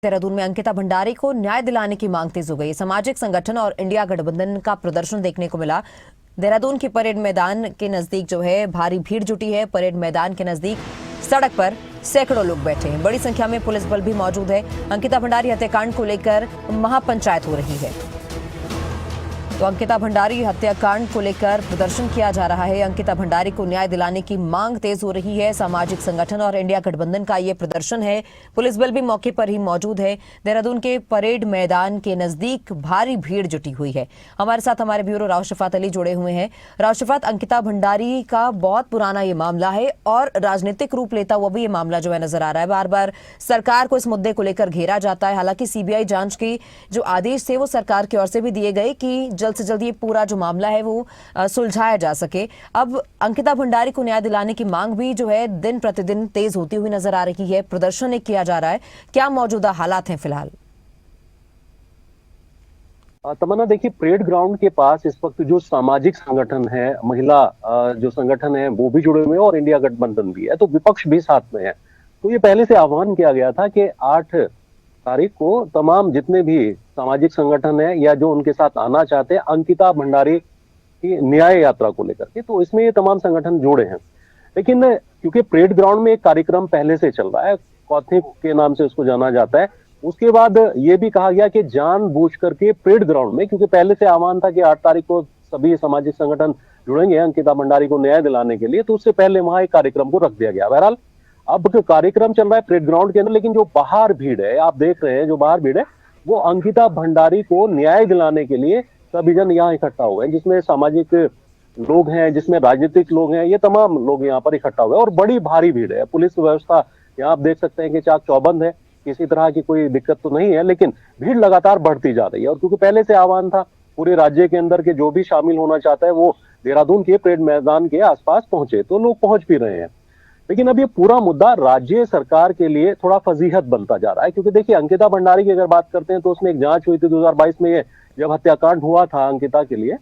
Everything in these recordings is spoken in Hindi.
देहरादून में अंकिता भंडारी को न्याय दिलाने की मांग तेज हो गई। सामाजिक संगठन और इंडिया गठबंधन का प्रदर्शन देखने को मिला। देहरादून के परेड मैदान के नजदीक जो है भारी भीड़ जुटी है। परेड मैदान के नजदीक सड़क पर सैकड़ों लोग बैठे हैं। बड़ी संख्या में पुलिस बल भी मौजूद है। अंकिता भंडारी हत्याकांड को लेकर महापंचायत हो रही है। तो अंकिता भंडारी हत्याकांड को लेकर प्रदर्शन किया जा रहा है। अंकिता भंडारी को न्याय दिलाने की मांग तेज हो रही है। सामाजिक संगठन और इंडिया गठबंधन का ये प्रदर्शन है। पुलिस बल भी मौके पर ही मौजूद है। देहरादून के परेड मैदान के नजदीक भारी भीड़ जुटी हुई है। हमारे साथ हमारे ब्यूरो राशिफात अली जुड़े हुए हैं। राशिफात, अंकिता भंडारी का बहुत पुराना ये मामला है और राजनीतिक रूप लेता हुआ भी ये मामला जो है नजर आ रहा है। बार बार सरकार को इस मुद्दे को लेकर घेरा जाता है। हालांकि सीबीआई जांच के जो आदेश थे वो सरकार की ओर से भी दिए गए कि जल्द से जल्द ये पूरा जो मामला है वो सुलझाया जा सके। अब अंकिता भंडारी को न्याय दिलाने की मांग भी जो है दिन प्रतिदिन तेज होती हुई नजर आ रही है। प्रदर्शन एक किया जा रहा है। क्या मौजूदा हालात हैं फिलहाल? तमन्ना, देखिए, परेड ग्राउंड के पास इस वक्त जो सामाजिक संगठन है, महिला जो संगठन है वो भी जुड़े हुए हैं और इंडिया गठबंधन भी है, तो विपक्ष भी साथ में है। तो ये पहले से आह्वान किया गया था कि 8 तारीख को तमाम जितने भी सामाजिक संगठन है या जो उनके साथ आना चाहते हैं अंकिता भंडारी की न्याय यात्रा को लेकर के, तो इसमें ये तमाम संगठन जुड़े हैं। लेकिन क्योंकि परेड ग्राउंड में एक कार्यक्रम पहले से चल रहा है, कौथिक के नाम से उसको जाना जाता है, उसके बाद ये भी कहा गया कि जानबूझ करके परेड ग्राउंड में, क्योंकि पहले से आह्वान था कि 8 तारीख को सभी सामाजिक संगठन जुड़ेंगे अंकिता भंडारी को न्याय दिलाने के लिए, तो उससे पहले वहां एक कार्यक्रम को रख दिया गया। बहरहाल अब कार्यक्रम चल रहा है परेड ग्राउंड के अंदर, लेकिन जो बाहर भीड़ है, आप देख रहे हैं, जो बाहर भीड़ है वो अंकिता भंडारी को न्याय दिलाने के लिए सभी जन यहाँ इकट्ठा हुए हैं, जिसमें सामाजिक लोग हैं, जिसमें राजनीतिक लोग हैं, ये तमाम लोग यहाँ पर इकट्ठा हुए हैं और बड़ी भारी भीड़ है। पुलिस व्यवस्था यहाँ आप देख सकते हैं कि चाक चौबंद है, किसी तरह की कोई दिक्कत तो नहीं है, लेकिन भीड़ लगातार बढ़ती जा रही है। और क्योंकि पहले से आह्वान था पूरे राज्य के अंदर के जो भी शामिल होना चाहता है वो देहरादून के परेड मैदान के आसपास पहुंचे, तो लोग पहुंच भी रहे हैं। लेकिन अब ये पूरा मुद्दा राज्य सरकार के लिए थोड़ा फजीहत बनता जा रहा है, क्योंकि देखिए अंकिता भंडारी की अगर बात करते हैं तो उसमें एक जांच हुई थी 2022 में, ये जब हत्याकांड हुआ था अंकिता के लिए,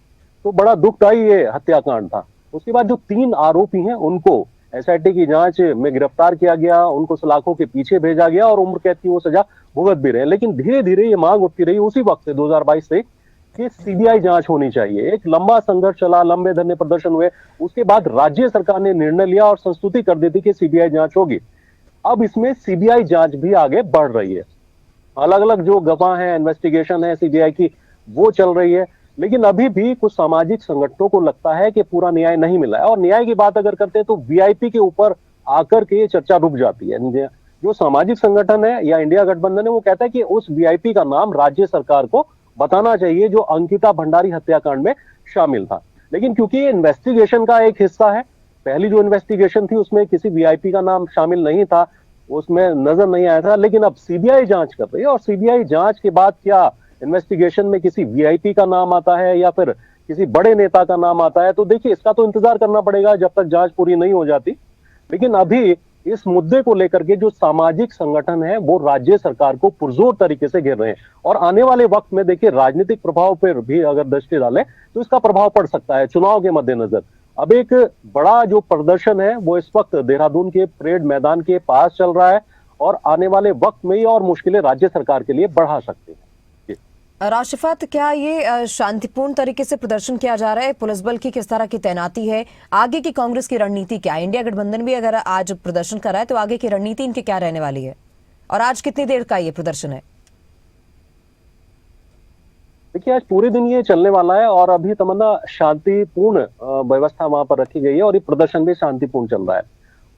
तो बड़ा दुखदायी ये हत्याकांड था। उसके बाद जो 3 आरोपी हैं उनको एसआईटी की जांच में गिरफ्तार किया गया, उनको सलाखों के पीछे भेजा गया और उम्र कैद की वो सजा भुगत भी रहे। लेकिन धीरे धीरे ये मांग उठती रही उसी वक्त से 2022 से कि सीबीआई जांच होनी चाहिए। एक लंबा संघर्ष चला, लंबे धरने प्रदर्शन हुए, उसके बाद राज्य सरकार ने निर्णय लिया और संस्तुति कर दी थी कि सीबीआई जांच होगी। अब इसमें सीबीआई जांच भी आगे बढ़ रही है। अलग अलग जो गवाह है, इन्वेस्टिगेशन है सीबीआई की, वो चल रही है। लेकिन अभी भी कुछ सामाजिक संगठनों को लगता है कि पूरा न्याय नहीं मिला है। और न्याय की बात अगर करते हैं तो वीआईपी के ऊपर आकर के ये चर्चा रुक जाती है। जो सामाजिक संगठन है या इंडिया गठबंधन है वो कहता है कि उस वीआईपी का नाम राज्य सरकार को बताना चाहिए जो अंकिता भंडारी हत्याकांड में शामिल था। लेकिन क्योंकि ये इन्वेस्टिगेशन का एक हिस्सा है, पहली जो इन्वेस्टिगेशन थी उसमें किसी वीआईपी का नाम शामिल नहीं था, उसमें नजर नहीं आया था। लेकिन अब सीबीआई जांच कर रही है और सीबीआई जांच के बाद क्या इन्वेस्टिगेशन में किसी वीआईपी का नाम आता है या फिर किसी बड़े नेता का नाम आता है, तो देखिए इसका तो इंतजार करना पड़ेगा जब तक जांच पूरी नहीं हो जाती। लेकिन अभी इस मुद्दे को लेकर के जो सामाजिक संगठन है वो राज्य सरकार को पुरजोर तरीके से घेर रहे हैं। और आने वाले वक्त में देखिए राजनीतिक प्रभाव पर भी अगर दृष्टि डालें तो इसका प्रभाव पड़ सकता है चुनाव के मद्देनजर। अब एक बड़ा जो प्रदर्शन है वो इस वक्त देहरादून के परेड मैदान के पास चल रहा है और आने वाले वक्त में ये और मुश्किलें राज्य सरकार के लिए बढ़ा सकते हैं। राशिफात, क्या ये शांतिपूर्ण तरीके से प्रदर्शन किया जा रहा है? पुलिस बल की किस तरह की तैनाती है? आगे की कांग्रेस की रणनीति क्या है? इंडिया गठबंधन भी अगर आज प्रदर्शन कर रहा है तो आगे की रणनीति इनकी क्या रहने वाली है? और आज कितनी देर का ये प्रदर्शन है? देखिए आज पूरे दिन ये चलने वाला है और अभी तमन्ना शांतिपूर्ण व्यवस्था वहां पर रखी गई है और ये प्रदर्शन भी शांतिपूर्ण चल रहा है।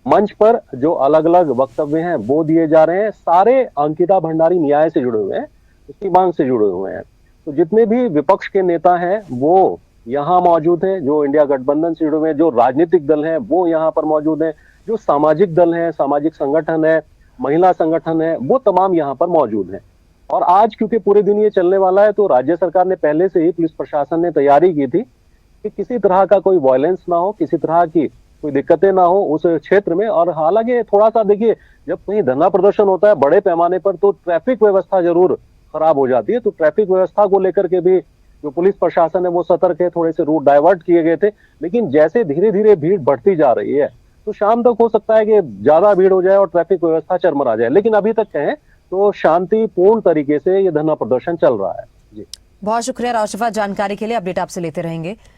मंच पर जो अलग अलग वक्तव्य हैं वो दिए जा रहे हैं, सारे अंकिता भंडारी न्याय से जुड़े हुए हैं, उसकी मांग से जुड़े हुए हैं। तो जितने भी विपक्ष के नेता हैं वो यहाँ मौजूद हैं, जो इंडिया गठबंधन से जुड़े हुए हैं, जो राजनीतिक दल हैं वो यहाँ पर मौजूद हैं, जो सामाजिक दल हैं, सामाजिक संगठन है, महिला संगठन है, वो तमाम यहाँ पर मौजूद हैं। और आज क्योंकि पूरे दिन ये चलने वाला है तो राज्य सरकार ने पहले से ही, पुलिस प्रशासन ने तैयारी की थी कि किसी तरह का कोई वायलेंस ना हो, किसी तरह की कोई दिक्कतें ना हो उस क्षेत्र में। और हालांकि थोड़ा सा देखिए जब कहीं धरना प्रदर्शन होता है बड़े पैमाने पर तो ट्रैफिक व्यवस्था जरूर खराब हो जाती है, तो ट्रैफिक व्यवस्था को लेकर के भी जो पुलिस प्रशासन है वो सतर्क है, थोड़े से रूट डाइवर्ट किए गए थे। लेकिन जैसे धीरे धीरे भीड़ बढ़ती जा रही है तो शाम तक हो सकता है कि ज्यादा भीड़ हो जाए और ट्रैफिक व्यवस्था चरमरा जाए। लेकिन अभी तक कहें तो शांतिपूर्ण तरीके से ये धरना प्रदर्शन चल रहा है। जी। बहुत शुक्रिया राशिफा, जानकारी के लिए अपडेट आपसे लेते रहेंगे।